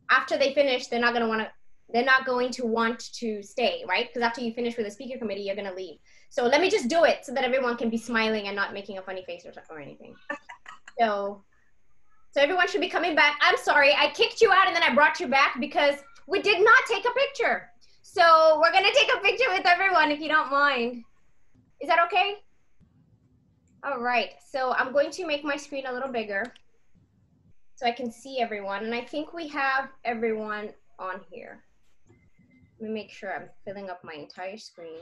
after they finish, they're not going to want to stay, right? Because after you finish with the speaker committee, you're gonna leave. So let me just do it so that everyone can be smiling and not making a funny face or anything. So everyone should be coming back. I'm sorry, I kicked you out and then I brought you back because we did not take a picture. So we're gonna take a picture with everyone if you don't mind. Is that okay? All right, so I'm going to make my screen a little bigger so I can see everyone. And I think we have everyone on here. Let me make sure I'm filling up my entire screen.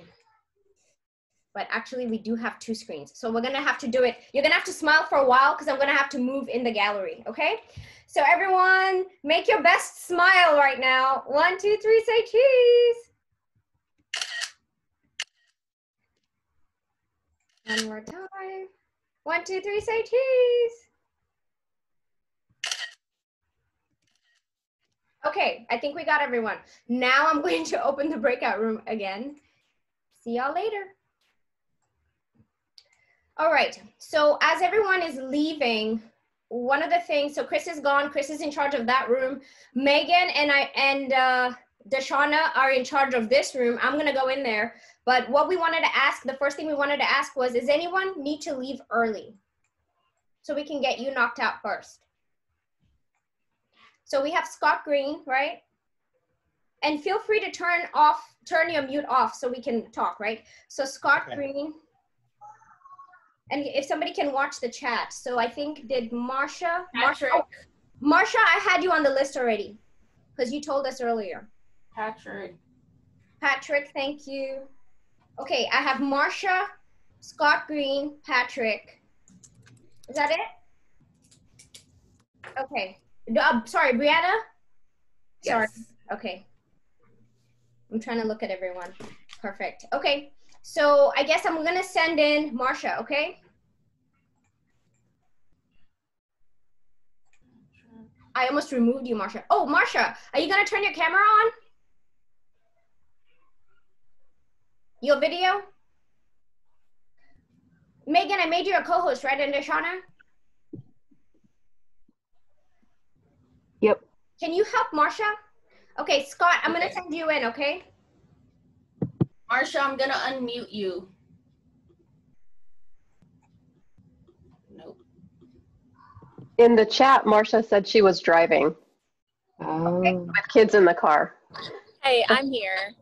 But actually we do have 2 screens. So we're gonna have to do it. You're gonna have to smile for a while because I'm gonna have to move in the gallery, okay? So everyone, make your best smile right now. 1, 2, 3, say cheese. One more time. 1, 2, 3, say cheese. Okay, I think we got everyone. Now I'm going to open the breakout room again. See y'all later. All right, so as everyone is leaving, one of the things, so Chris is gone, Chris is in charge of that room. Megan and Deshauna are in charge of this room. I'm gonna go in there. But what we wanted to ask, the first thing we wanted to ask was, does anyone need to leave early? So we can get you knocked out first. So we have Scott Green, right? And feel free to turn your mute off so we can talk, right? So Scott Green. And if somebody can watch the chat. So I think, did Marsha? Marsha, I had you on the list already because you told us earlier. Patrick, thank you. Okay, I have Marsha, Scott Green, Patrick. Is that it? Okay. Sorry, Brianna? Yes. Sorry. Okay. I'm trying to look at everyone. Perfect. Okay. So I guess I'm gonna send in Marsha, okay? I almost removed you, Marsha. Oh, Marsha, are you gonna turn your camera on? Your video? Megan, I made you a co-host, right, and Deshauna? Yep. Can you help Marsha? Okay, Scott, I'm gonna send you in, okay? Marsha, I'm gonna unmute you. Nope. In the chat, Marcia said she was driving. Okay. With kids in the car. Hey, I'm here.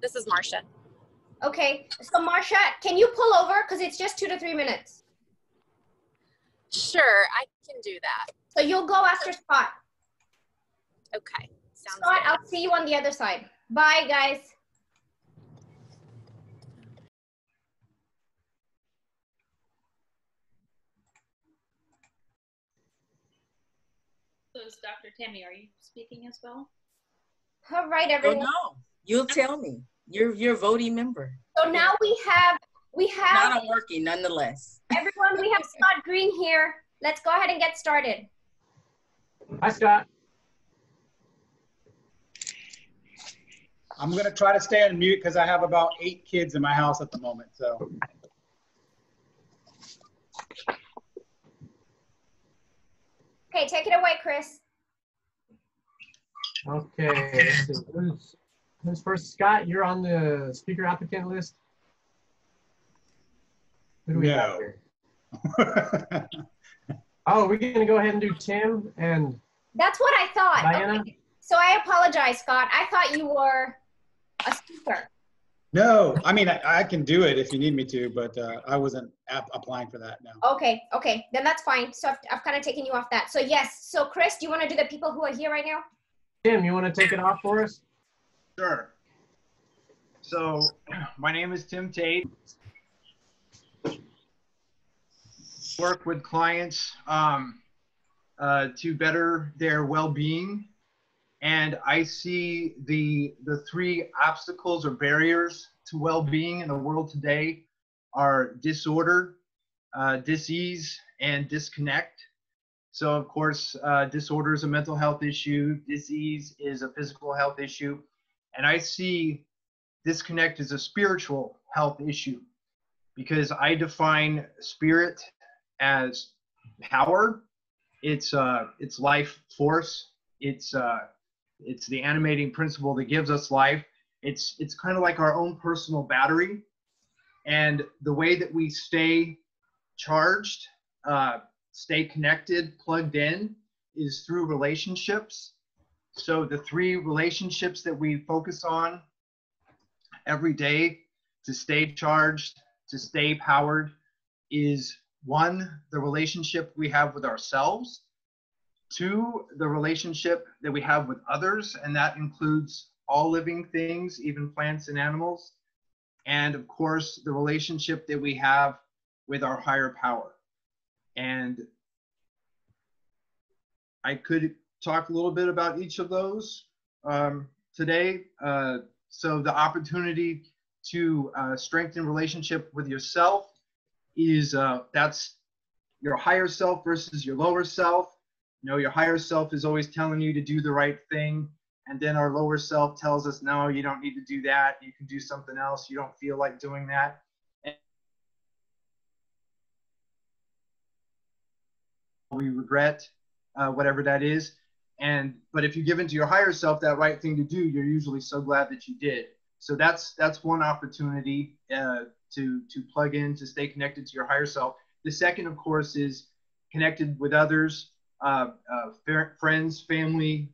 This is Marsha. Okay, so Marsha, can you pull over? Because it's just 2 to 3 minutes. Sure, I can do that. So you'll go after Scott. Okay, sounds Scott, good. I'll see you on the other side. Bye, guys. So is Dr. Tammy, are you speaking as well? All right, Oh everyone. no, you'll tell me. You're a voting member. So now we have Not working nonetheless. everyone, we have Scott Green here. Let's go ahead and get started. Hi, Scott. I'm going to try to stay on mute because I have about 8 kids in my house at the moment. So. Okay, take it away, Chris. Okay, let's see. Who's first? Scott, you're on the speaker applicant list? Who do we have here? Oh, we're going to go ahead and do Tim and That's what I thought. Diana? Okay. So I apologize, Scott. I thought you were a speaker. No, I mean, I can do it if you need me to, but I wasn't applying for that, no. Okay, then that's fine. So I've kind of taken you off that. So yes, so Chris, do you want to do the people who are here right now? Tim, you want to take it off for us? Sure. So my name is Tim Tate. Work with clients to better their well-being. And I see the 3 obstacles or barriers to well-being in the world today are disorder, disease, and disconnect. So of course, disorder is a mental health issue, disease is a physical health issue, and I see disconnect as a spiritual health issue because I define spirit as power, It's life force. It's the animating principle that gives us life. It's kind of like our own personal battery. And the way that we stay charged, stay connected, plugged in, is through relationships. So the 3 relationships that we focus on every day to stay charged, to stay powered, is 1, the relationship we have with ourselves, 2, the relationship that we have with others, and that includes all living things, even plants and animals, and of course, the relationship that we have with our higher power. And I could talk a little bit about each of those today. So the opportunity to strengthen relationship with yourself is that's your higher self versus your lower self. You know, your higher self is always telling you to do the right thing. And then our lower self tells us, no, you don't need to do that. You can do something else. You don't feel like doing that. And we regret whatever that is. But if you give into your higher self that right thing to do, you're usually so glad that you did. So that's one opportunity to plug in, to stay connected to your higher self. The second, of course, is connected with others, friends, family,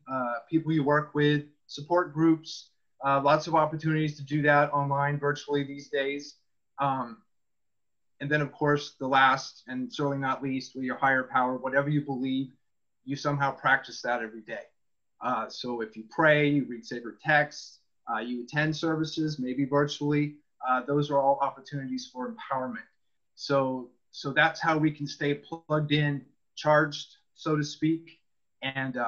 people you work with, support groups, lots of opportunities to do that online, virtually these days. And then, of course, the last and certainly not least, with your higher power, whatever you believe, you somehow practice that every day. So if you pray, you read sacred texts, you attend services, maybe virtually, those are all opportunities for empowerment. So that's how we can stay plugged in, charged, so to speak. And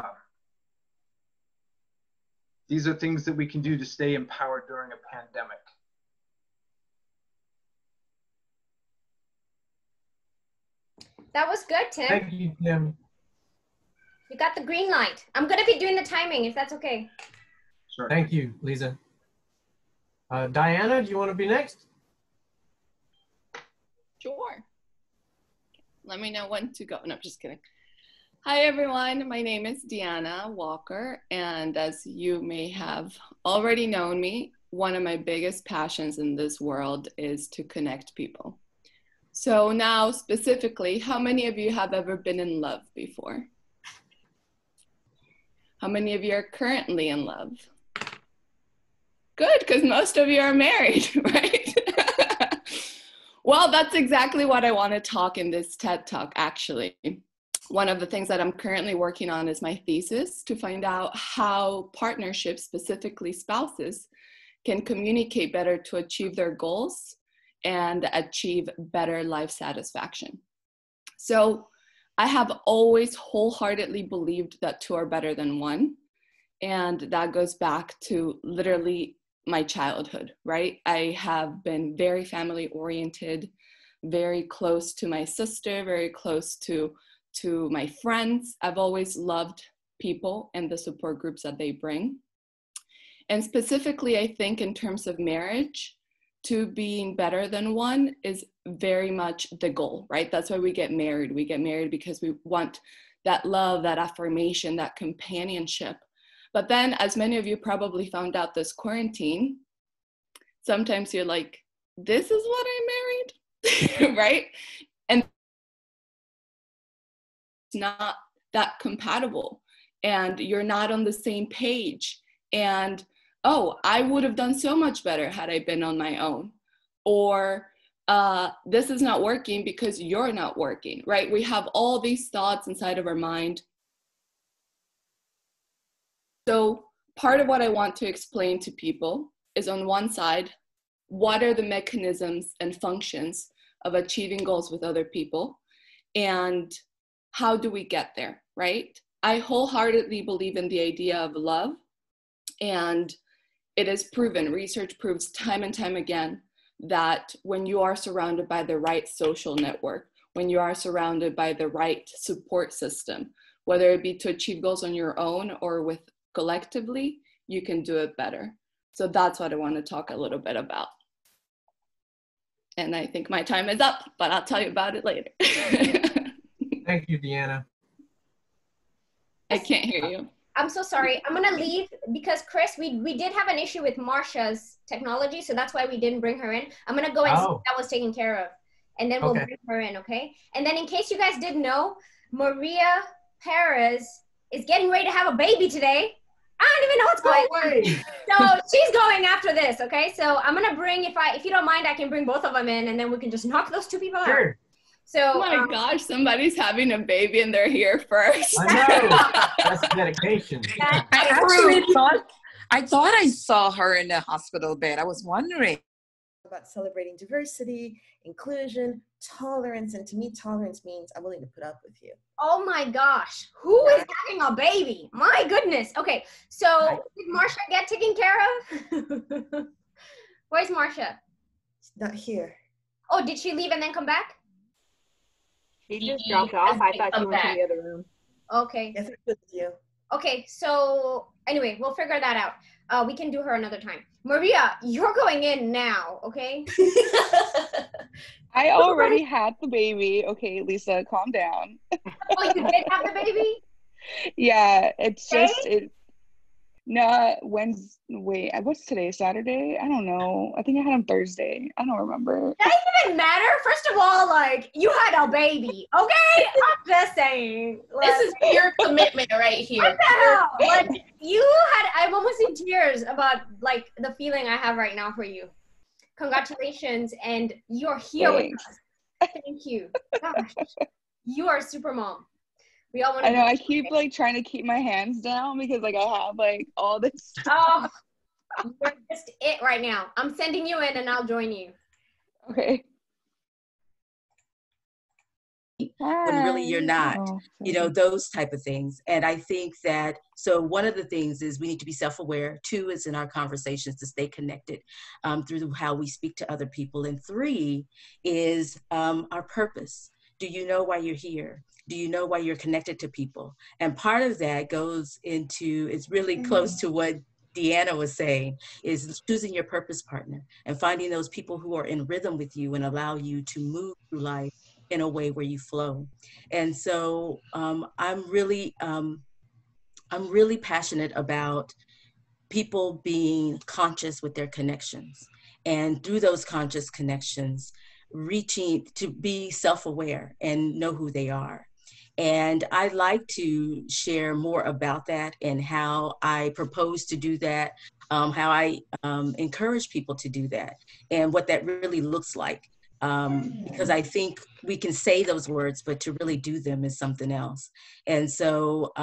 these are things that we can do to stay empowered during a pandemic. That was good, Tim. Thank you, Tim. You got the green light. I'm going to be doing the timing, if that's okay. Sure. Thank you, Liza. Diana, do you want to be next? Sure. Let me know when to go. No, just kidding. Hi, everyone. My name is Deanna Walker, and as you may have already known me, one of my biggest passions in this world is to connect people. So now, specifically, how many of you have ever been in love before? How many of you are currently in love? Good, because most of you are married, right? Well, that's exactly what I want to talk in this TED Talk, actually. One of the things that I'm currently working on is my thesis to find out how partnerships, specifically spouses, can communicate better to achieve their goals and achieve better life satisfaction. So I have always wholeheartedly believed that 2 are better than 1. And that goes back to literally my childhood, right? I have been very family oriented, very close to my sister, very close to my friends. I've always loved people and the support groups that they bring. And specifically, I think in terms of marriage, 2 being better than 1 is very much the goal, right? That's why we get married. We get married because we want that love, that affirmation, that companionship. But then, as many of you probably found out this quarantine, sometimes you're like, this is what I married, right? And it's not that compatible, and you're not on the same page. And oh, I would have done so much better had I been on my own. Or this is not working because you're not working, right? We have all these thoughts inside of our mind. So part of what I want to explain to people is, on one side, what are the mechanisms and functions of achieving goals with other people, and how do we get there, right? I wholeheartedly believe in the idea of love, and it is proven, research proves time and time again, that when you are surrounded by the right social network, when you are surrounded by the right support system, whether it be to achieve goals on your own or with collectively, you can do it better. So that's what I want to talk a little bit about. And I think my time is up, but I'll tell you about it later. Thank you, Deanna. I can't hear you. I'm so sorry. I'm gonna leave because Chris, we did have an issue with Marsha's technology, so that's why we didn't bring her in. I'm gonna go and see if that was taken care of, and then we'll bring her in, okay? And then in case you guys didn't know, Maria Perez is getting ready to have a baby today. I don't even know what's going on. So she's going after this, okay? So I'm gonna bring, if you don't mind, I can bring both of them in, and then we can just knock those two people out. So, oh my gosh, somebody's having a baby and they're here first. I know. That's dedication. I thought I saw her in the hospital bed. I was wondering about celebrating diversity, inclusion, tolerance, and to me, tolerance means I'm willing to put up with you. Oh my gosh, who is having a baby? My goodness. Okay, so did Marsha get taken care of? Where's Marsha? She's not here. Oh, did she leave and then come back? She just dropped off. I thought she went to the other room. Okay. Yes, it's with you. Okay, so anyway, we'll figure that out. We can do her another time. Maria, you're going in now, okay? I already had the baby. Okay, Lisa, calm down. Oh, you did have the baby? Yeah, it's just no, Wednesday. Wait, what's today? Saturday? I don't know. I think I had him Thursday. I don't remember. That doesn't even matter. First of all, like, you had a baby, okay? I'm just saying. Like, this is pure commitment right here. What the hell? Like, I'm almost in tears about, like, the feeling I have right now for you. Congratulations, and you're here with us. Thank you. Gosh, you are a super mom. We all want to. I know. I keep like trying to keep my hands down because like I have like all this. Oh, you're just it right now. I'm sending you in, and I'll join you. Okay. When really you're not, you know, those type of things. And I think that, so one of the things is we need to be self-aware. 2 is in our conversations to stay connected through how we speak to other people. And 3 is our purpose. Do you know why you're here? Do you know why you're connected to people? And part of that goes into, it's really close to what Deanna was saying, is choosing your purpose partner and finding those people who are in rhythm with you and allow you to move through life in a way where you flow. And so I'm really passionate about people being conscious with their connections, and through those conscious connections, reaching to be self-aware and know who they are. And I'd like to share more about that and how I propose to do that, how I encourage people to do that, and what that really looks like. Because I think we can say those words, but to really do them is something else. And so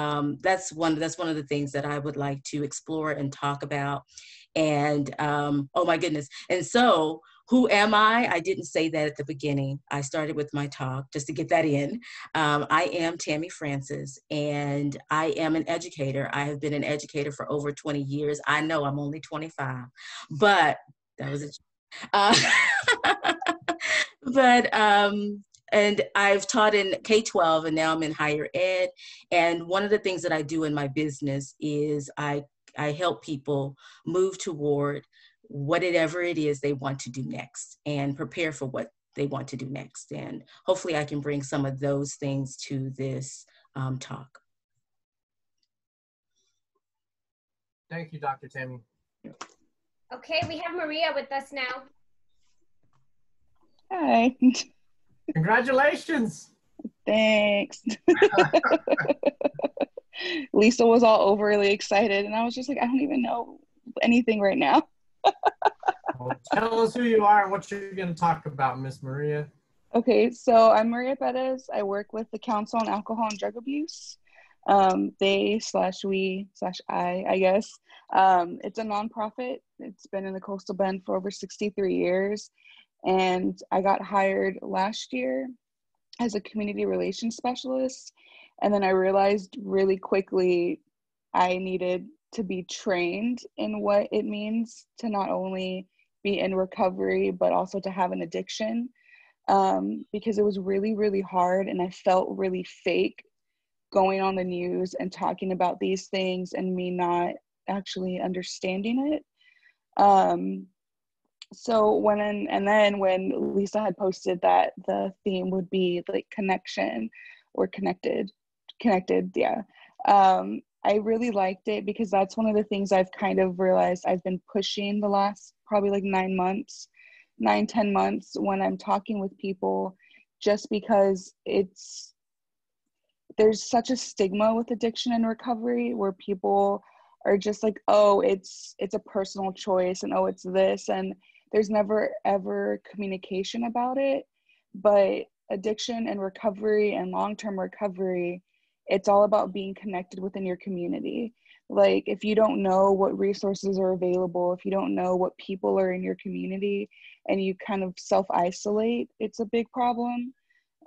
that's one of the things that I would like to explore and talk about. And oh my goodness. And so who am I? I didn't say that at the beginning. I started with my talk just to get that in. I am Tammy Francis, and I am an educator. I have been an educator for over 20 years. I know I'm only 25, but that was and I've taught in K-12, and now I'm in higher ed. And one of the things that I do in my business is I help people move toward whatever it is they want to do next and prepare for what they want to do next. And hopefully I can bring some of those things to this talk. Thank you, Dr. Tammy. Okay, we have Maria with us now. Hi. Congratulations. Thanks. Lisa was all overly excited, and I was just like, I don't even know anything right now. Well, tell us who you are and what you're going to talk about, Miss Maria. Okay, so I'm Maria Perez. I work with the Council on Alcohol and Drug Abuse. They/we/I guess. It's a nonprofit. It's been in the Coastal Bend for over 63 years. And I got hired last year as a community relations specialist. And then I realized really quickly I needed to be trained in what it means to not only be in recovery, but also to have an addiction, because it was really, really hard. And I felt really fake going on the news and talking about these things and me not actually understanding it. So when Lisa had posted that the theme would be like connection or connected, yeah. I really liked it because that's one of the things I've kind of realized I've been pushing the last probably like 10 months when I'm talking with people, just because there's such a stigma with addiction and recovery where people are just like, oh, it's a personal choice, and oh, it's this, and there's never ever communication about it. But addiction and recovery and long-term recovery, it's all about being connected within your community. Like, if you don't know what resources are available, if you don't know what people are in your community, and you kind of self-isolate, it's a big problem.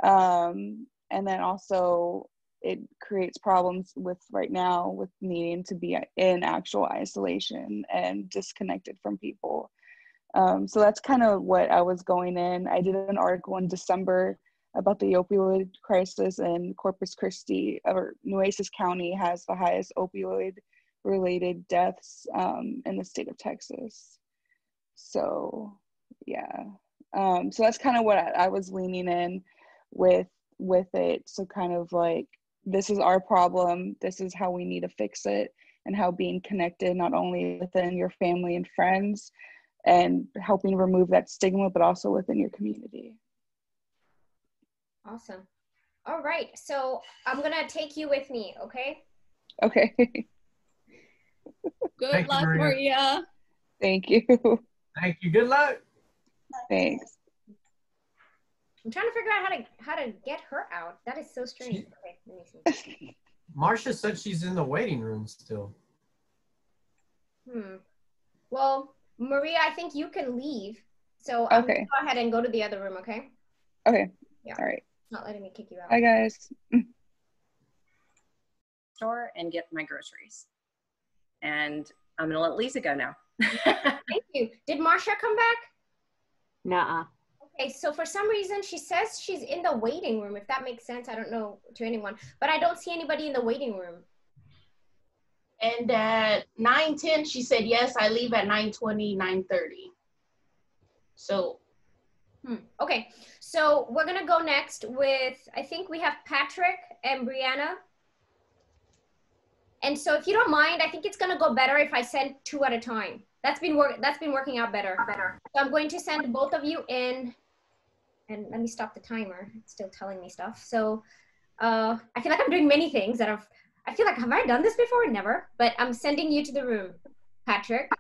And then also it creates problems with right now with needing to be in actual isolation and disconnected from people. So that's kind of what I was going in. I did an article in December about the opioid crisis, and Corpus Christi, or Nueces County, has the highest opioid related deaths in the state of Texas. So yeah, so that's kind of what I was leaning in with it. So kind of like, this is our problem, this is how we need to fix it, and how being connected not only within your family and friends and helping remove that stigma, but also within your community. Awesome. All right, so I'm gonna take you with me, okay? Okay. Good Thank you, luck, Maria. Thank you. Thank you. Good luck. Thanks. I'm trying to figure out how to get her out. That is so strange. Okay, let me see. Marcia said she's in the waiting room still. Well, Maria, I think you can leave. So I'm gonna go ahead and go to the other room, okay? Okay. Yeah. All right. It's not letting me kick you out. Bye, guys. Store and get my groceries. And I'm gonna let Liza go now. Thank you. Did Marcia come back? Nuh-uh. Okay, so for some reason she says she's in the waiting room, if that makes sense. I don't know to anyone, but I don't see anybody in the waiting room. And at 9:10, she said, yes, I leave at 9:20, 9:30. So. Okay, so we're gonna go next with, I think we have Patrick and Brianna. And so if you don't mind, I think it's gonna go better if I send 2 at a time. That's been working out better. So I'm going to send both of you in, and let me stop the timer. It's still telling me stuff. So I feel like I'm doing many things that I feel like, have I done this before? Never. But I'm sending you to the room, Patrick.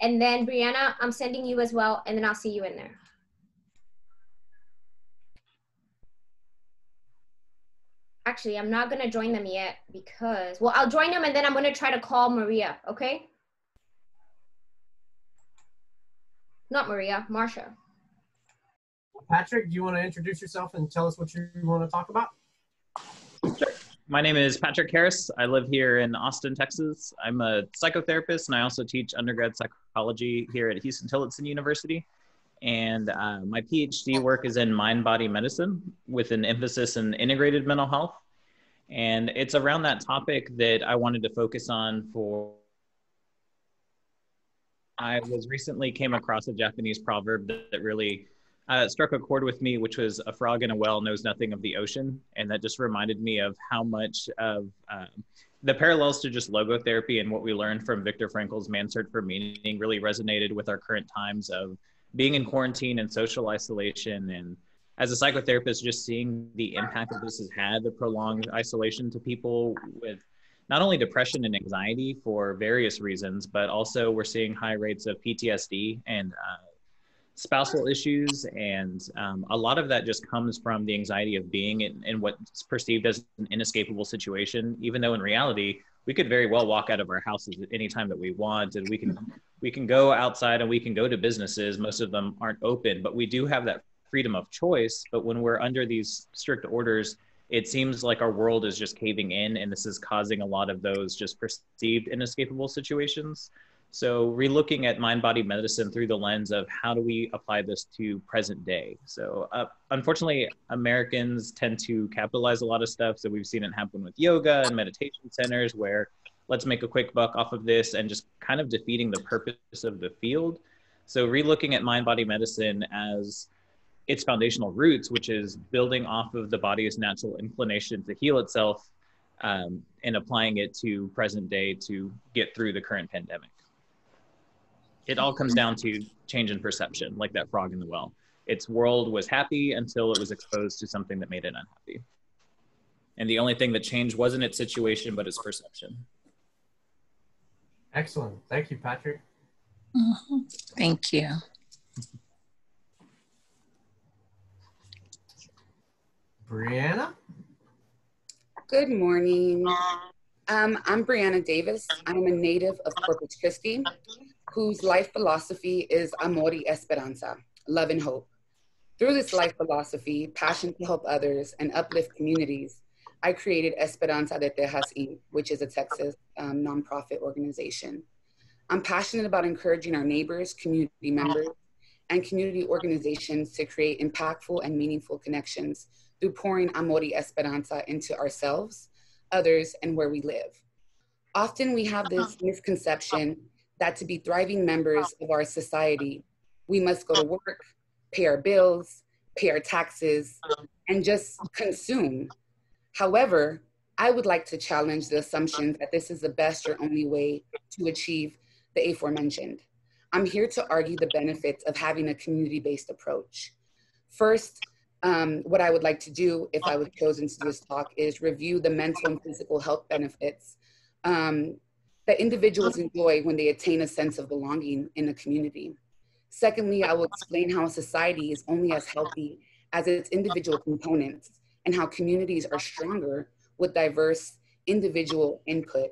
And then Brianna, I'm sending you as well, and then I'll see you in there. Actually, I'm not gonna join them yet because, well, I'll join them and then I'm gonna try to call Maria, okay? Not Maria, Marcia. Patrick, do you want to introduce yourself and tell us what you want to talk about? Sure. My name is Patrick Harris. I live here in Austin, Texas. I'm a psychotherapist, and I also teach undergrad psychology here at Houston-Tillotson University. And my PhD work is in mind-body medicine with an emphasis in integrated mental health. And it's around that topic that I wanted to focus on I recently came across a Japanese proverb that really struck a chord with me, which was, a frog in a well knows nothing of the ocean. And that just reminded me of how much of the parallels to just logotherapy and what we learned from Viktor Frankl's Man's Search for Meaning really resonated with our current times of being in quarantine and social isolation. And as a psychotherapist, just seeing the impact that this has had, the prolonged isolation to people with not only depression and anxiety for various reasons, but also we're seeing high rates of PTSD and spousal issues. And a lot of that just comes from the anxiety of being in what's perceived as an inescapable situation, even though in reality, we could very well walk out of our houses at any time that we want, and we can go outside and we can go to businesses. Most of them aren't open, but we do have that freedom of choice. But when we're under these strict orders, it seems like our world is just caving in, and this is causing a lot of those just perceived inescapable situations. So relooking at mind-body medicine through the lens of how do we apply this to present day. So unfortunately, Americans tend to capitalize a lot of stuff. So we've seen it happen with yoga and meditation centers where let's make a quick buck off of this, and just kind of defeating the purpose of the field. So relooking at mind-body medicine as its foundational roots, which is building off of the body's natural inclination to heal itself, and applying it to present day to get through the current pandemic. It all comes down to change in perception, like that frog in the well. Its world was happy until it was exposed to something that made it unhappy. And the only thing that changed wasn't its situation, but its perception. Excellent. Thank you, Patrick. Thank you. Brianna? Good morning. I'm Brianna Davis. I'm a native of Corpus Christi, whose life philosophy is Amor y Esperanza, love and hope. Through this life philosophy, passion to help others and uplift communities, I created Esperanza de Texas, Inc., which is a Texas nonprofit organization. I'm passionate about encouraging our neighbors, community members, and community organizations to create impactful and meaningful connections through pouring Amor y Esperanza into ourselves, others, and where we live. Often we have this misconception that to be thriving members of our society, we must go to work, pay our bills, pay our taxes, and just consume. However, I would like to challenge the assumption that this is the best or only way to achieve the aforementioned. I'm here to argue the benefits of having a community-based approach. First, what I would like to do if I was chosen to do this talk is review the mental and physical health benefits that individuals enjoy when they attain a sense of belonging in a community. Secondly, I will explain how a society is only as healthy as its individual components and how communities are stronger with diverse individual input.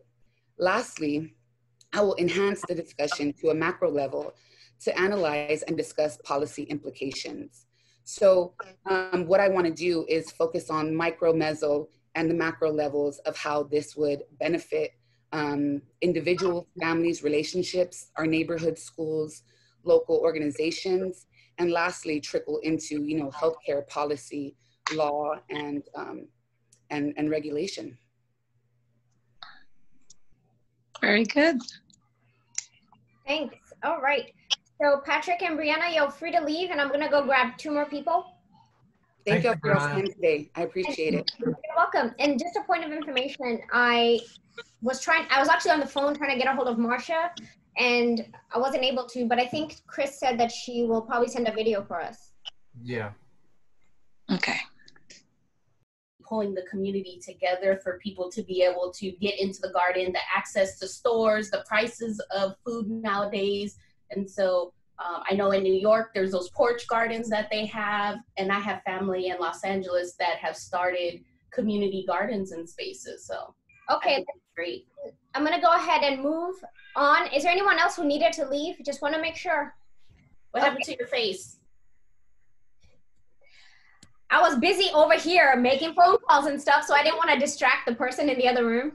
Lastly, I will enhance the discussion to a macro level to analyze and discuss policy implications. So what I want to do is focus on micro, meso, and the macro levels of how this would benefit individual families, relationships, our neighborhood schools, local organizations, and lastly, trickle into healthcare policy, law, and regulation. Very good. Thanks. All right. So Patrick and Brianna, you're free to leave, and I'm gonna go grab 2 more people. Thank you for your time today. I appreciate it. You're welcome. And just a point of information, I was actually on the phone trying to get a hold of Marcia, and I wasn't able to, but I think Chris said that she will probably send a video for us. Yeah. Okay. Pulling the community together for people to be able to get into the garden, the access to stores, the prices of food nowadays. And so I know in New York, there's those porch gardens that they have, and I have family in Los Angeles that have started community gardens and spaces. So okay, that's great. I'm gonna go ahead and move on. Is there anyone else who needed to leave? Just want to make sure. What happened to your face? I was busy over here making phone calls and stuff, so I didn't want to distract the person in the other room.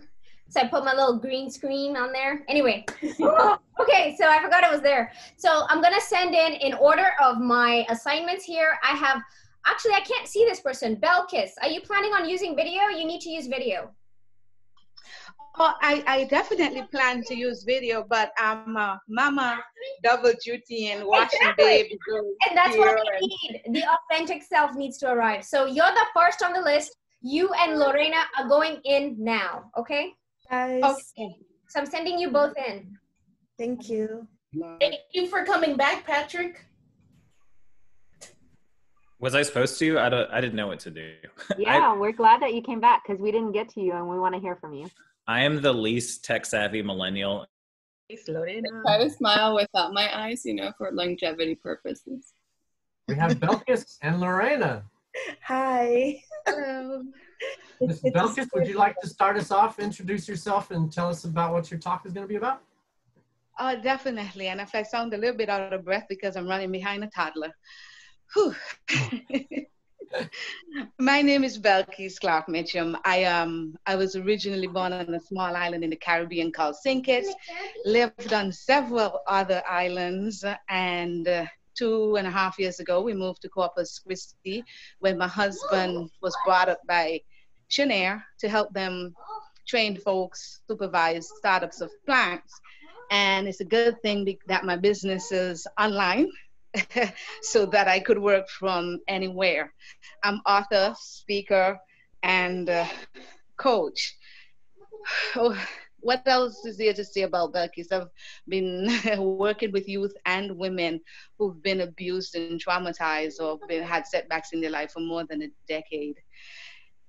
So I put my little green screen on there. Anyway, okay, so I forgot it was there. So I'm gonna send in order of my assignments here. Actually, I can't see this person. Belkis, are you planning on using video? You need to use video. Oh, I definitely plan to use video, but I'm mama double duty and watching baby. And that's what we need. The authentic self needs to arrive. So you're the first on the list. You and Lorena are going in now, okay? Guys. Okay. So I'm sending you both in. Thank you. Thank you for coming back, Patrick. Was I supposed to? I didn't know what to do. Yeah, we're glad that you came back because we didn't get to you and we want to hear from you. I am the least tech-savvy millennial. I try to smile without my eyes, for longevity purposes. We have Belkis and Lorena. Hi. Hello. Ms. Belkis, would you like to start us off, introduce yourself, and tell us about what your talk is going to be about? Oh, definitely. And if I sound a little bit out of breath because I'm running behind a toddler. Whew. My name is Belkis Clark Mitchum. I was originally born on a small island in the Caribbean called St. Kitts, lived on several other islands, and 2.5 years ago, we moved to Corpus Christi when my husband was brought up by Shanair to help them train folks, supervise startups of plants. And it's a good thing that my business is online so that I could work from anywhere. I'm author, speaker, and coach. Oh, what else is there to say about Belkis? I've been working with youth and women who've been abused and traumatized or had setbacks in their life for more than a decade.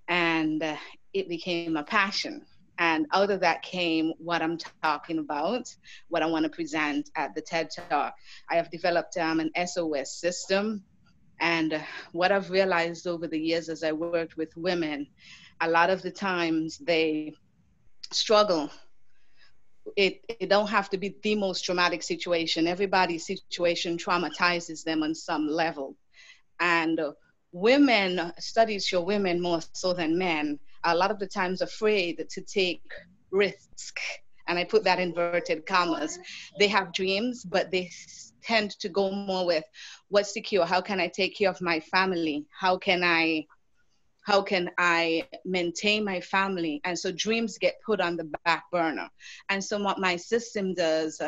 And it became a passion. And out of that came what I'm talking about, what I want to present at the TED Talk. I have developed an SOS system. And what I've realized over the years as I worked with women, a lot of the times they struggle. It don't have to be the most traumatic situation. Everybody's situation traumatizes them on some level. And women, studies show women more so than men, a lot of the times afraid to take risk. And I put that in inverted commas. They have dreams, but they tend to go more with what's secure? How can I take care of my family? How can I maintain my family? And so dreams get put on the back burner. And so what my system does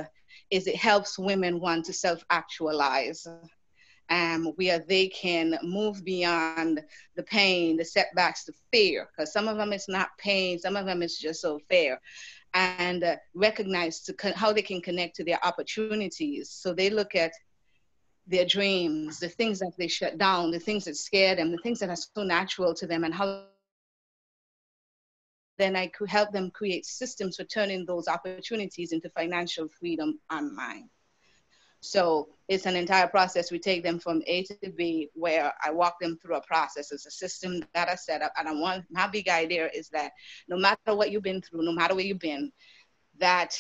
is it helps women want to self-actualize, where they can move beyond the pain, the setbacks, the fear, because some of them it's not pain, some of them it's just so fear, and recognize how they can connect to their opportunities. So they look at their dreams, the things that they shut down, the things that scare them, the things that are so natural to them, and how then I could help them create systems for turning those opportunities into financial freedom online. So it's an entire process. We take them from A to B, where I walk them through a process. It's a system that I set up. And my big idea is that no matter what you've been through, no matter where you've been, that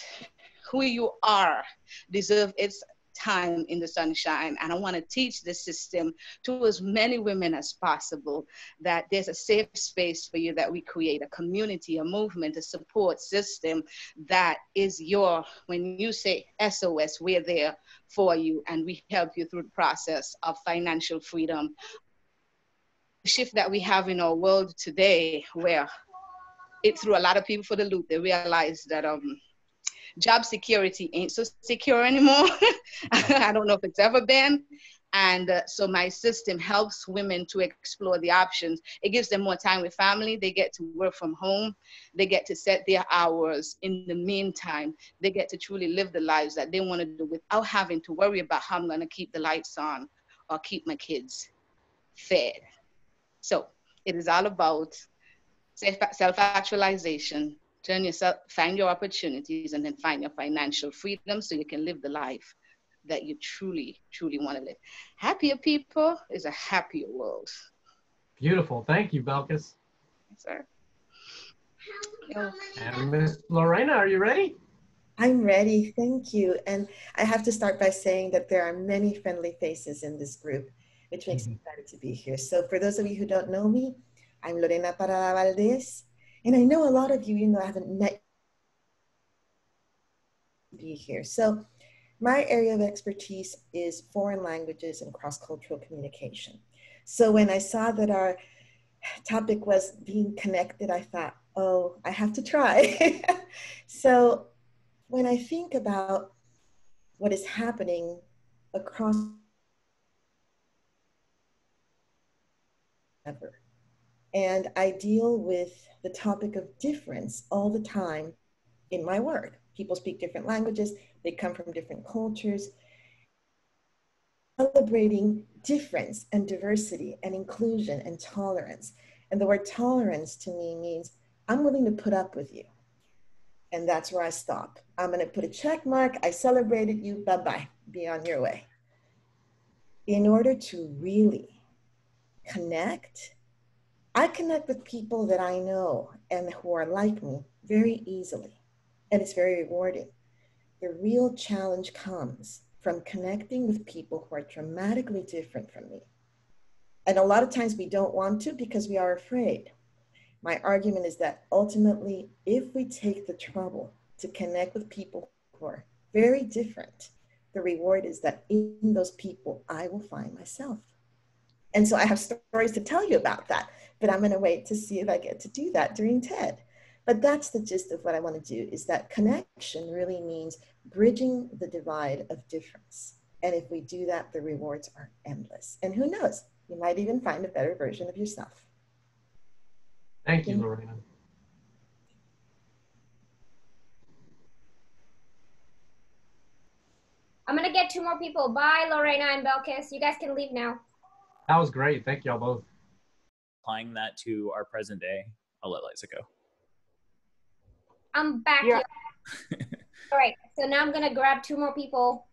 who you are deserves its time in the sunshine. And I want to teach this system to as many women as possible, that there's a safe space for you, that we create a community, a movement, a support system that is when you say SOS, we're there for you, and we help you through the process of financial freedom. The shift that we have in our world today, where it threw a lot of people for the loop. They realized that job security ain't so secure anymore. I don't know if it's ever been. And so my system helps women to explore the options. It gives them more time with family. They get to work from home. They get to set their hours. In the meantime, they get to truly live the lives that they want to do without having to worry about how I'm going to keep the lights on or keep my kids fed. So it is all about self-actualization. Find your opportunities, and then find your financial freedom so you can live the life that you truly, truly want to live. Happier people is a happier world. Beautiful. Thank you, Belkis. Yes, sir. And Miss Lorena, are you ready? I'm ready, thank you. And I have to start by saying that there are many friendly faces in this group, which makes me excited to be here. So for those of you who don't know me, I'm Lorena Parada Valdez. And I know a lot of you, I haven't met be here. So my area of expertise is foreign languages and cross-cultural communication. So when I saw that our topic was being connected, I thought, oh, I have to try. So when I think about what is happening across ever, and I deal with the topic of difference all the time in my work. People speak different languages, they come from different cultures. Celebrating difference and diversity and inclusion and tolerance. And the word tolerance to me means I'm willing to put up with you. And that's where I stop. I'm gonna put a check mark, I celebrated you, bye-bye, be on your way. In order to really connect, I connect with people that I know and who are like me very easily, and it's very rewarding. The real challenge comes from connecting with people who are dramatically different from me. And a lot of times we don't want to because we are afraid. My argument is that ultimately, if we take the trouble to connect with people who are very different, the reward is that in those people, I will find myself. And so I have stories to tell you about that, but I'm gonna wait to see if I get to do that during TED. But that's the gist of what I wanna do, is that connection really means bridging the divide of difference. And if we do that, the rewards are endless. And who knows, you might even find a better version of yourself. Thank you, Lorena. get 2 more people. Bye, Lorena and Belkis. You guys can leave now. That was great. Thank y'all both. Applying that to our present day, I'll let Liza go. I'm back. Yeah. All right, so now I'm gonna grab 2 more people.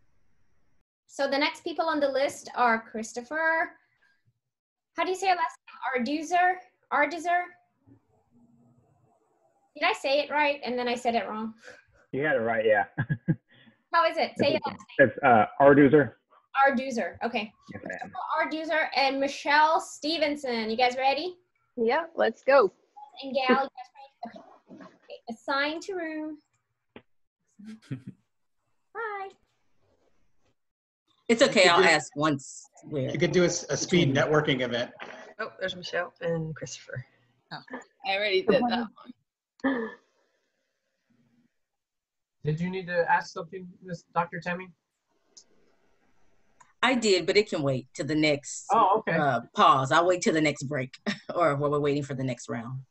So the next people on the list are Christopher. How do you say your last name? Arduzer? Did I say it right? And then I said it wrong. You got it right, yeah. How is it? Say your last It's Arduzer. Arduzer. Okay. Yes, ma'am. Arduzer and Michelle Stevenson. You guys ready? Yeah, let's go. And Gal, you guys ready? Okay. Assign to room. Bye. It's okay. I'll ask once. Where You could do a speed networking event. Oh, there's Michelle and Christopher. Oh, I already did that one. Did you need to ask something, Miss Dr. Tammy? I did, but it can wait to the next okay. Pause. I'll wait till the next break or while we're waiting for the next round.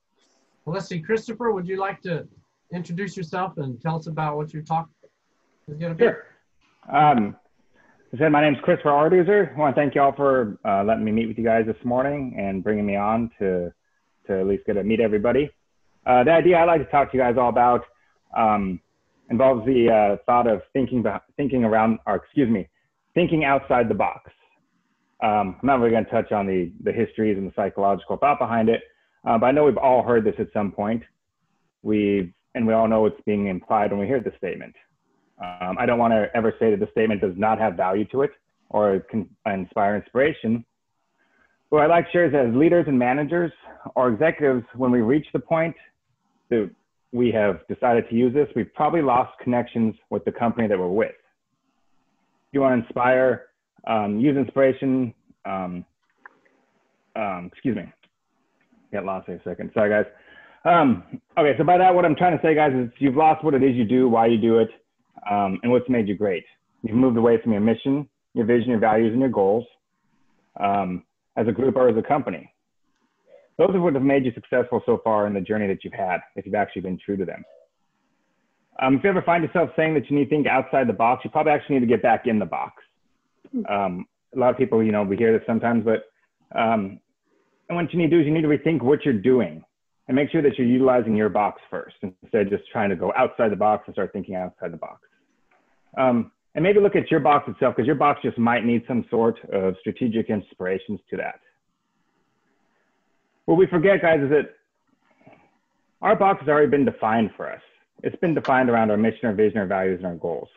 Well, let's see. Christopher, would you like to introduce yourself and tell us about what your talk is going to be? Sure. As I said, my name is Christopher Arduzer. I want to thank y'all for letting me meet with you guys this morning and bringing me on to at least get to meet everybody. The idea I'd like to talk to you guys all about involves the thought of thinking outside the box. I'm not really going to touch on the histories and the psychological thought behind it, but I know we've all heard this at some point. We all know it's being implied when we hear the statement. I don't want to ever say that the statement does not have value to it or can inspire inspiration. What I'd like to share is as leaders and managers or executives, when we reach the point that we have decided to use this, we've probably lost connections with the company that we're with. If you want to inspire, use inspiration, excuse me, get lost for a second. Sorry, guys. Okay, so by that, what I'm trying to say, guys, is you've lost what it is you do, why you do it, and what's made you great. You've moved away from your mission, your vision, your values, and your goals as a group or as a company. Those are what have made you successful so far in the journey that you've had, if you've actually been true to them. If you ever find yourself saying that you need to think outside the box, you probably actually need to get back in the box. A lot of people, we hear this sometimes, but and what you need to do is you need to rethink what you're doing and make sure that you're utilizing your box first instead of just trying to go outside the box and start thinking outside the box. And maybe look at your box itself, because your box just might need some sort of strategic inspirations to that. What we forget, guys, is that our box has already been defined for us. It's been defined around our mission, our vision, our values, and our goals.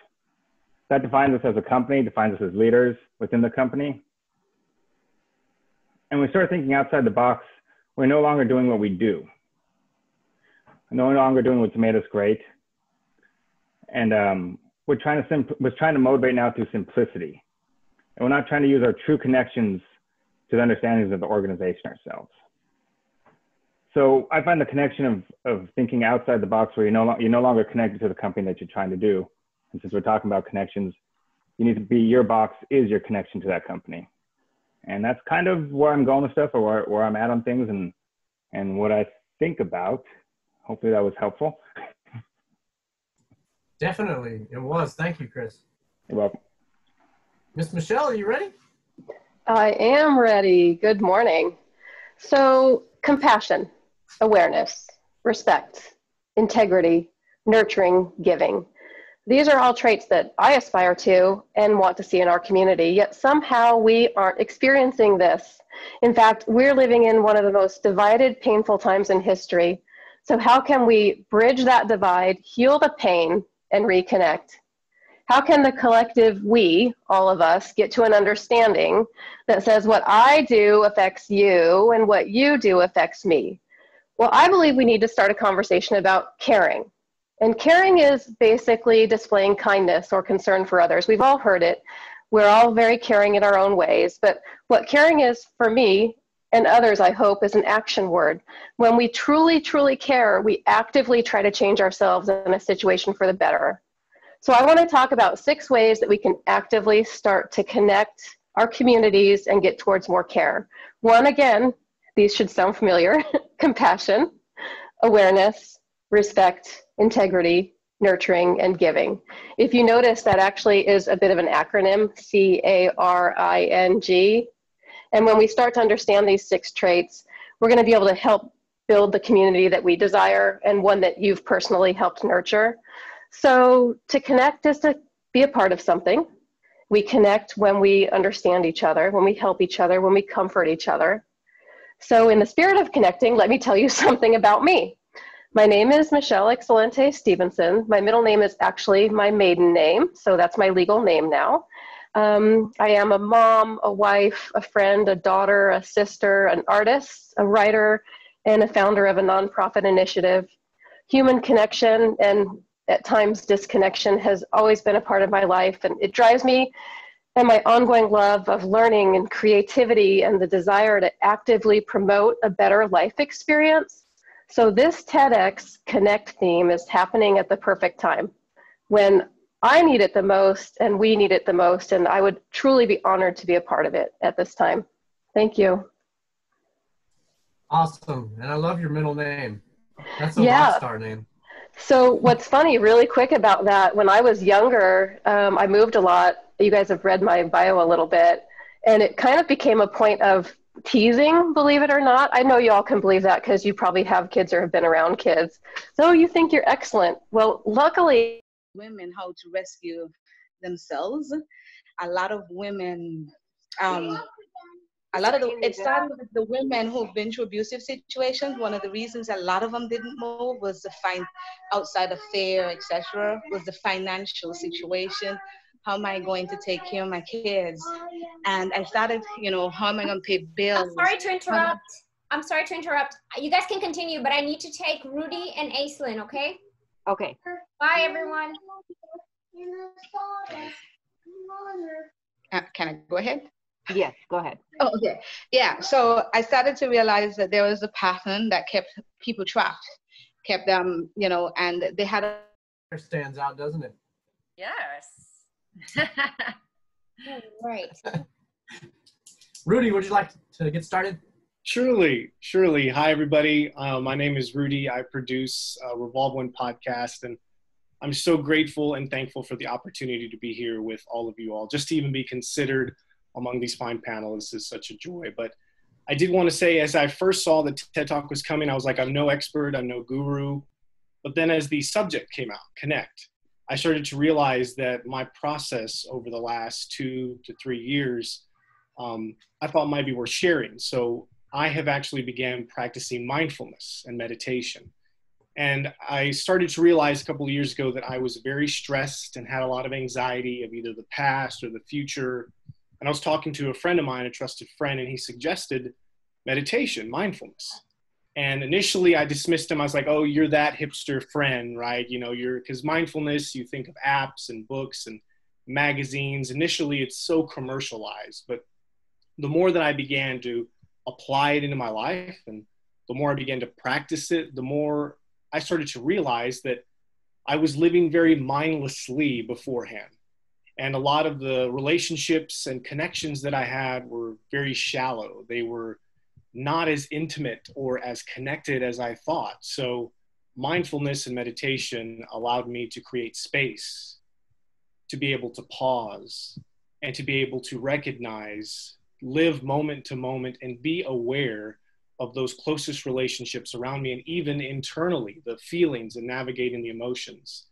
That defines us as a company, defines us as leaders within the company. And when we start thinking outside the box, we're no longer doing what we do. We're no longer doing what's made us great. And we're trying to motivate now through simplicity. And we're not trying to use our true connections to the understandings of the organization ourselves. So I find the connection of thinking outside the box where you're no longer connected to the company that you're trying to do. And since we're talking about connections, you need to be, your box is your connection to that company. And that's kind of where I'm going with stuff, or where I'm at on things and what I think about. Hopefully that was helpful. Definitely, it was. Thank you, Chris. You're welcome. Miss Michelle, are you ready? I am ready. Good morning. So, compassion, awareness, respect, integrity, nurturing, giving. These are all traits that I aspire to and want to see in our community, yet somehow we aren't experiencing this. In fact, we're living in one of the most divided, painful times in history. So how can we bridge that divide, heal the pain, and reconnect? How can the collective we, all of us, get to an understanding that says what I do affects you and what you do affects me? Well, I believe we need to start a conversation about caring. And caring is basically displaying kindness or concern for others. We've all heard it. We're all very caring in our own ways. But what caring is for me and others, I hope, is an action word. When we truly, truly care, we actively try to change ourselves in a situation for the better. So I want to talk about 6 ways that we can actively start to connect our communities and get towards more care. 1, again, these should sound familiar: compassion, awareness, respect, integrity, nurturing, and giving. If you notice, that actually is a bit of an acronym, CARING. And when we start to understand these 6 traits, we're going to be able to help build the community that we desire and one that you've personally helped nurture. So to connect is to be a part of something. We connect when we understand each other, when we help each other, when we comfort each other. So in the spirit of connecting, let me tell you something about me. My name is Michelle Excelente Stevenson. My middle name is actually my maiden name, so that's my legal name now. I am a mom, a wife, a friend, a daughter, a sister, an artist, a writer, and a founder of a nonprofit initiative. Human connection and at times disconnection has always been a part of my life, and it drives me and my ongoing love of learning and creativity and the desire to actively promote a better life experience. So this TEDx Connect theme is happening at the perfect time when I need it the most and we need it the most, and I would truly be honored to be a part of it at this time. Thank you. Awesome, and I love your middle name. That's a Yeah. rock star name. So what's funny, really quick about that, when I was younger, I moved a lot. You guys have read my bio a little bit, and it kind of became a point of teasing, believe it or not. I know you all can believe that because you probably have kids or have been around kids. So you think you're excellent. Well, luckily, women how to rescue themselves. A lot of women, it started with the women who've been through abusive situations. One of the reasons a lot of them didn't move was to find outside of fear, etc., was the financial situation. How am I going to take care of my kids? And I started, how am I going to pay bills? I'm sorry to interrupt. I'm sorry to interrupt. You guys can continue, but I need to take Rudy and Aislinn, okay? Okay. Bye, everyone. Can I go ahead? Yes, go ahead. Oh, okay. Yeah, so I started to realize that there was a pattern that kept people trapped, kept them, and they had a... It stands out, doesn't it? Yes. Right. Rudy, would you like to get started? Surely. Hi, everybody. My name is Rudy. I produce Revolve One podcast, and I'm so grateful and thankful for the opportunity to be here with all of you all. Just to even be considered among these fine panelists is such a joy. But I did want to say, as I first saw the TED Talk was coming, I was like, I'm no expert, I'm no guru. But then as the subject came out, connect, I started to realize that my process over the last 2 to 3 years, I thought might be worth sharing. So I have actually began practicing mindfulness and meditation. And I started to realize a couple of years ago that I was very stressed and had a lot of anxiety of either the past or the future. And I was talking to a friend of mine, a trusted friend, and he suggested meditation, mindfulness. And initially I dismissed him. I was like, oh, you're that hipster friend, right? Because mindfulness, you think of apps and books and magazines. Initially, it's so commercialized. But the more that I began to apply it into my life and the more I began to practice it, the more I started to realize that I was living very mindlessly beforehand. And a lot of the relationships and connections that I had were very shallow. They were not as intimate or as connected as I thought. So mindfulness and meditation allowed me to create space, to be able to pause, and to be able to recognize, live moment to moment, and be aware of those closest relationships around me, and even internally, the feelings and navigating the emotions.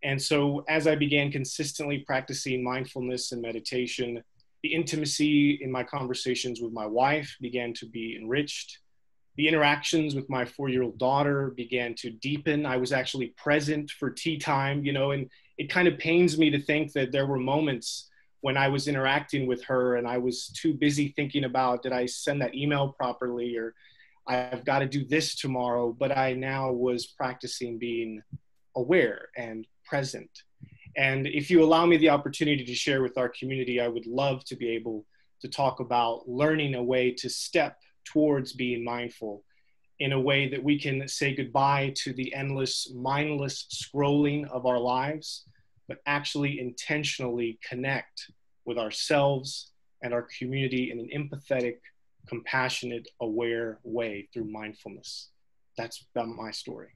And so as I began consistently practicing mindfulness and meditation, the intimacy in my conversations with my wife began to be enriched. The interactions with my 4-year-old daughter began to deepen. I was actually present for tea time, and it kind of pains me to think that there were moments when I was interacting with her and I was too busy thinking about, did I send that email properly, or I've got to do this tomorrow, but I now was practicing being aware and present. And if you allow me the opportunity to share with our community, I would love to be able to talk about learning a way to step towards being mindful in a way that we can say goodbye to the endless, mindless scrolling of our lives, but actually intentionally connect with ourselves and our community in an empathetic, compassionate, aware way through mindfulness. That's my story.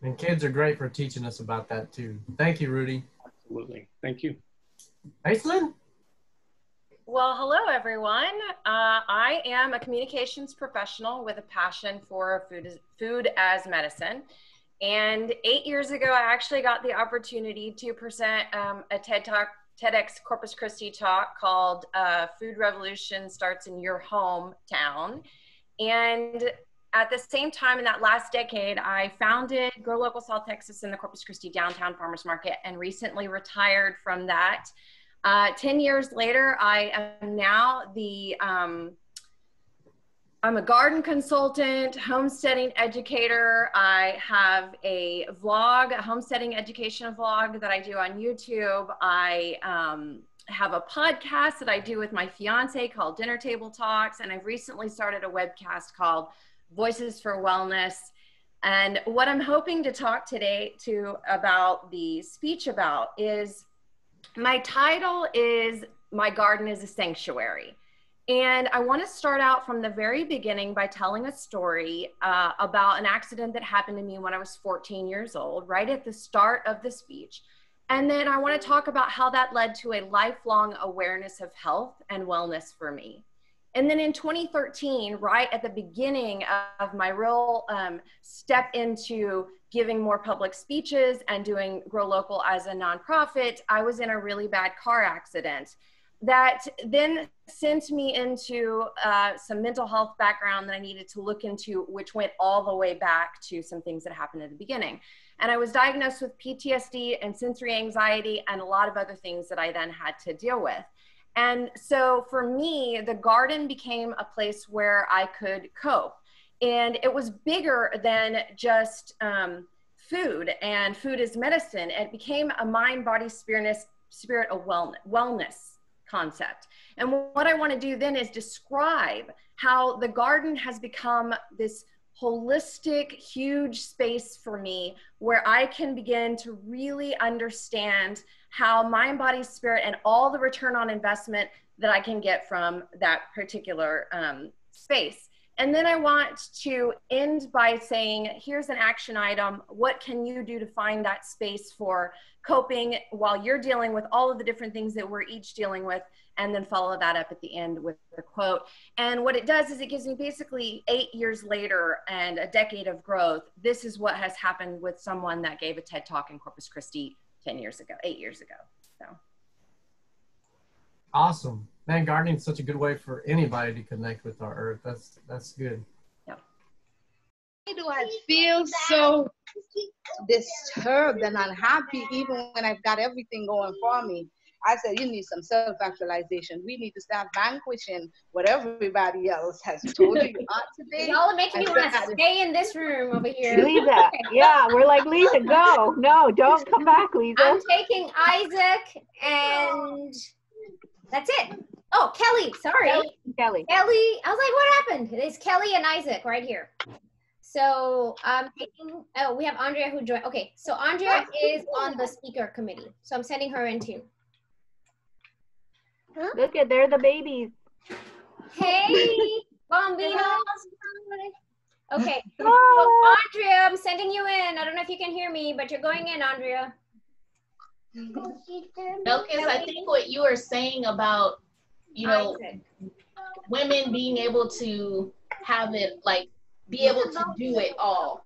And kids are great for teaching us about that too. Thank you, Rudy. Absolutely. Thank you. Aislinn? Well, hello, everyone. I am a communications professional with a passion for food as medicine. And 8 years ago, I actually got the opportunity to present a TEDx Corpus Christi talk called Food Revolution Starts in Your Hometown. And at the same time, in that last decade, I founded Grow Local South Texas in the Corpus Christi Downtown Farmers Market and recently retired from that. 10 years later, I am now I'm a garden consultant, homesteading educator. I have a vlog, a homesteading education vlog that I do on YouTube. I have a podcast that I do with my fiance called Dinner Table Talks. And I've recently started a webcast called Voices for Wellness. And what I'm hoping to talk today about the speech about is, my title is My Garden is a Sanctuary. And I want to start out from the very beginning by telling a story about an accident that happened to me when I was 14 years old, right at the start of the speech. And then I want to talk about how that led to a lifelong awareness of health and wellness for me. And then in 2013, right at the beginning of my real step into giving more public speeches and doing Grow Local as a nonprofit, I was in a really bad car accident that then sent me into some mental health background that I needed to look into, which went all the way back to some things that happened at the beginning. And I was diagnosed with PTSD and sensory anxiety and a lot of other things that I then had to deal with. And so for me, the garden became a place where I could cope. And it was bigger than just food and food as medicine. It became a mind, body, spirit of wellness concept. And what I want to do then is describe how the garden has become this holistic, huge space for me where I can begin to really understand how mind, body, spirit, and all the return on investment that I can get from that particular space. And then I want to end by saying, here's an action item. What can you do to find that space for coping while you're dealing with all of the different things that we're each dealing with, and then follow that up at the end with the quote. And what it does is it gives me basically 8 years later and a decade of growth. This is what has happened with someone that gave a TED Talk in Corpus Christi 8 years ago. So. Awesome. Man, gardening is such a good way for anybody to connect with our earth. That's good. Yeah. Why do I feel so disturbed and unhappy even when I've got everything going for me? I said, you need some self-actualization. We need to stop vanquishing what everybody else has told you not to be. Y'all are making me want to stay in this room over here. Liza, yeah, we're like, Liza, go. No, don't come back, Liza. I'm taking Isaac and that's it. Oh, Kelly, sorry. Kelly. I was like, what happened? It's Kelly and Isaac right here. So we have Andrea who joined. Okay, so Andrea is on the speaker committee. So I'm sending her in too. Look at, they're the babies. Hey, Bambino. Okay, so Andrea, I'm sending you in. I don't know if you can hear me, but you're going in, Andrea. Belkis, I think what you were saying about, you know, women being able to have it, like, be able to do it all.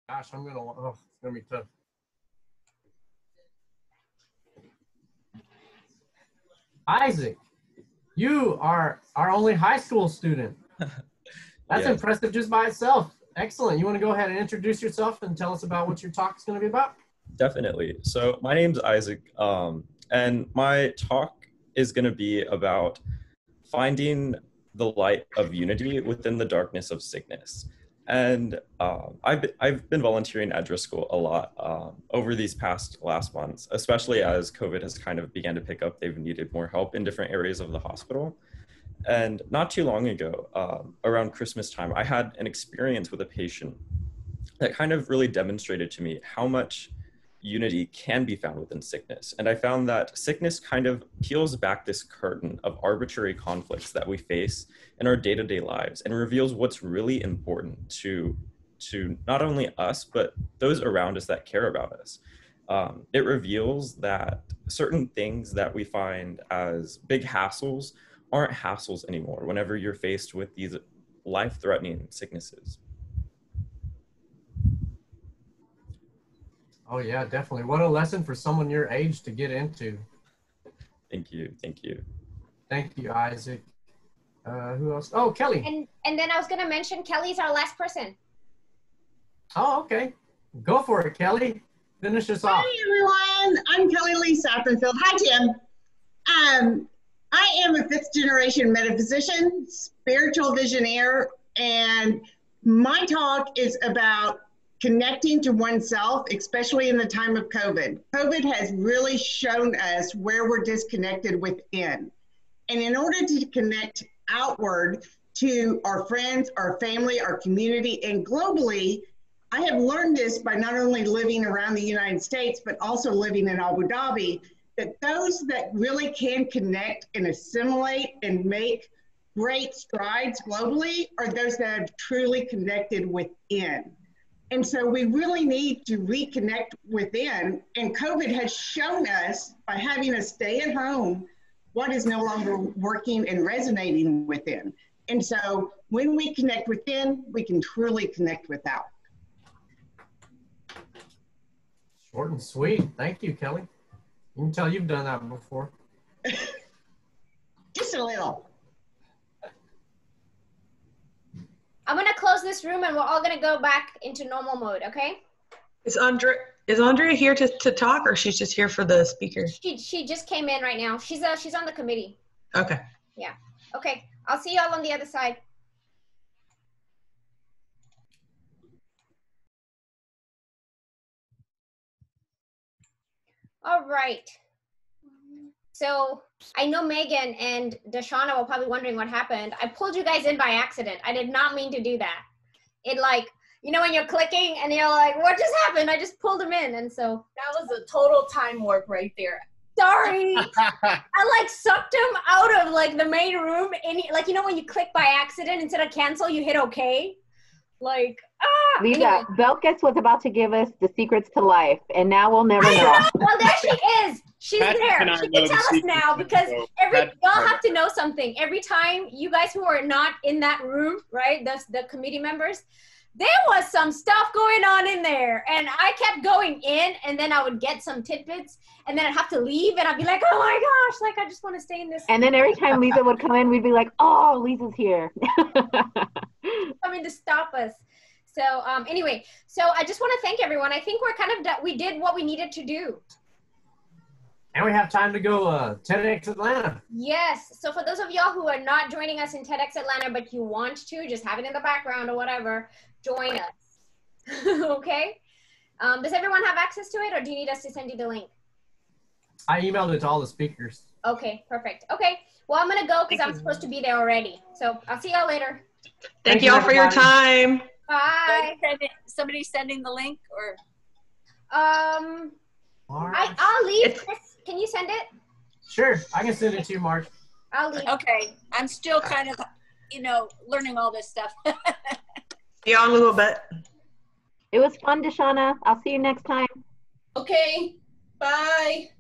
Gosh, it's gonna be tough. Isaac, you are our only high school student. That's impressive just by itself. Excellent. You want to go ahead and introduce yourself and tell us about what your talk is going to be about? Definitely. So my name's Isaac, and my talk is going to be about finding the light of unity within the darkness of sickness. And I've been volunteering at Driscoll a lot over these last months, especially as COVID has kind of began to pick up. They've needed more help in different areas of the hospital. And not too long ago, around Christmas time, I had an experience with a patient that kind of really demonstrated to me how much unity can be found within sickness. And I found that sickness kind of peels back this curtain of arbitrary conflicts that we face in our day-to-day lives and reveals what's really important to to not only us, but those around us that care about us. It reveals that certain things that we find as big hassles aren't hassles anymore whenever you're faced with these life-threatening sicknesses. Oh yeah, definitely. What a lesson for someone your age to get into. Thank you, thank you. Thank you, Isaac. Who else? Oh, Kelly. And then I was gonna mention Kelly's our last person. Oh, okay. Go for it, Kelly. Finish us off. Hi, everyone. I'm Kelly Lee Sappenfield. Hi, Tim. I am a fifth generation metaphysician, spiritual visionaire, and my talk is about connecting to oneself, especially in the time of COVID. COVID has really shown us where we're disconnected within. And in order to connect outward to our friends, our family, our community, and globally, I have learned this by not only living around the United States, but also living in Abu Dhabi, that those that really can connect and assimilate and make great strides globally are those that have truly connected within. And so we really need to reconnect within. And COVID has shown us, by having us stay at home, what is no longer working and resonating within. And so when we connect within, we can truly connect without. Short and sweet. Thank you, Kelly. You can tell you've done that before. Just a little. I'm gonna close this room and we're all gonna go back into normal mode, okay? Is Andrea here to talk, or she's just here for the speaker? She just came in right now. She's on the committee. Okay. Yeah. Okay. I'll see y'all on the other side. All right. So I know Megan and Deshauna were probably wondering what happened. I pulled you guys in by accident. I did not mean to do that. It like, you know, when you're clicking and you're like, what just happened? I just pulled them in. And so that was a total time warp right there. Sorry. I like sucked him out of like the main room. And like, you know, when you click by accident, instead of cancel, you hit okay. Like, Liza, anyway. Belkis was about to give us the secrets to life, and now we'll never know. Well, there she is. She's there. She can tell us now because y'all have to know something. Every time you guys who are not in that room, right, the committee members, there was some stuff going on in there, and I kept going in, and then I would get some tidbits, and then I'd have to leave, and I'd be like, oh my gosh, like I just want to stay in this. And then every time Liza would come in, we'd be like, oh, Liza's here. Coming to stop us. So anyway, so I just want to thank everyone. I think we're kind of done. We did what we needed to do. And we have time to go TEDx Atlanta. Yes. So for those of y'all who are not joining us in TEDx Atlanta, but you want to, just have it in the background or whatever, join us. Okay? Does everyone have access to it, or do you need us to send you the link? I emailed it to all the speakers. Okay, perfect. Okay. Well, I'm going to go because I'm supposed to be there already. So I'll see y'all later. Thank you all for your time. Bye. Somebody sending the link, or? I'll leave. Chris, can you send it? Sure, I can send it to you, Mark. I'll leave. Okay, I'm still kind of, learning all this stuff. See y'all in a little bit. It was fun, Deshauna. I'll see you next time. Okay. Bye.